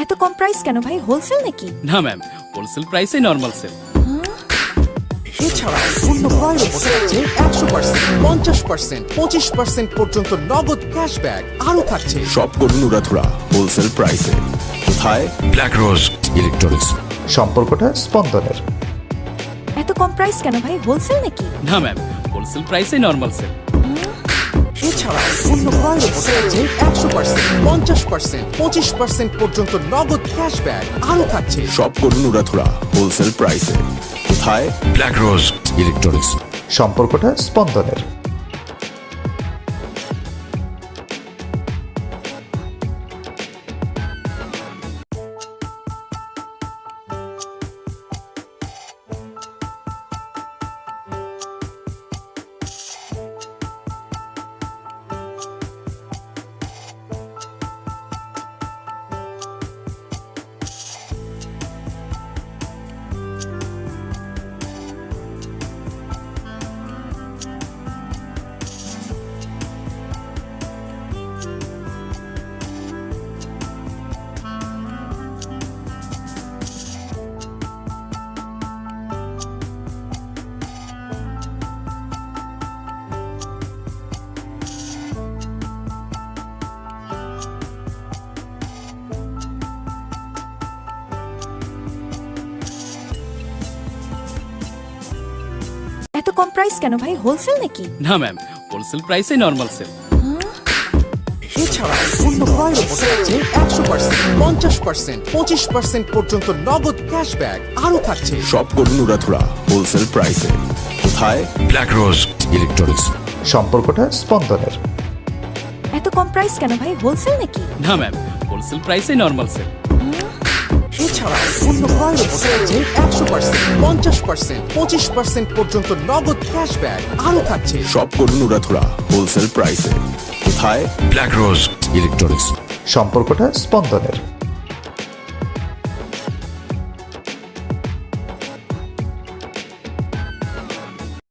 এত কম প্রাইস কেন ভাই? হোলসেল নাকি? না ম্যাম, হোলসেল প্রাইসে নরমাল সেল। এছাড়া পণ্য ক্রয়ের উপর থাকছে 100%, 50%, 25% পর্যন্ত নগদ ক্যাশব্যাক। আরও থাকছে শপ করুন উড়াধুরা হোলসেল প্রাইসে। কোথায়? ব্ল্যাক রোজ ইলেকট্রনিক্স। সম্পর্কটা স্পন্দনের। এত কম প্রাইস কেন ভাই? হোলসেল নাকি? না ম্যাম, হোলসেল প্রাইসে নরমাল সেল। এছাড়া পণ্য ক্রয়ের উপর থাকছে 100%, 50%, 25% পর্যন্ত নগদ ক্যাশব্যাক। আরও থাকছে শপ করুন উড়াধুরা হোলসেল প্রাইসে। কোথায়? ব্ল্যাক রোজ ইলেকট্রনিক্স। সম্পর্কটা স্পন্দনের। এত কম প্রাইস কেন ভাই? হোলসেল নাকি? না ম্যাম, হোলসেল প্রাইসে নরমাল সেল। এছাড়া পণ্য ক্রয়ের উপর থাকছে 100%, 50%, 25% পর্যন্ত নগদ ক্যাশব্যাক। আরও থাকছে শপ করুন উড়াধুরা হোলসেল প্রাইসে। কোথায়? ব্ল্যাক রোজ ইলেকট্রনিক্স। সম্পর্কটা স্পন্দনের। এত কম প্রাইস কেন ভাই? হোলসেল নাকি? না ম্যাম, হোলসেল প্রাইসে নরমাল সেল। এছাড়া পণ্য ক্রয়ের উপর থাকছে 100%, 50%, 25% পর্যন্ত নগদ ক্যাশব্যাক। আরও থাকছে শপ করুন উড়াধুরা হোলসেল প্রাইসে। কোথায়? ব্ল্যাক রোজ ইলেকট্রনিক্স। এত কম প্রাইস কেন ভাই? হোলসেল নাকি? না ম্যাম, হোলসেল প্রাইসে নরমাল সেল। এছাড়া পণ্য ক্রয়ের উপর থাকছে 100%, 50%, 25% পর্যন্ত নগদ ক্যাশব্যাক। আরও থাকছে শপ করুন উড়াধুরা হোলসেল প্রাইসে। কোথায়? ব্ল্যাক রোজ ইলেকট্রনিক্স। সম্পর্কটা স্পন্দনের।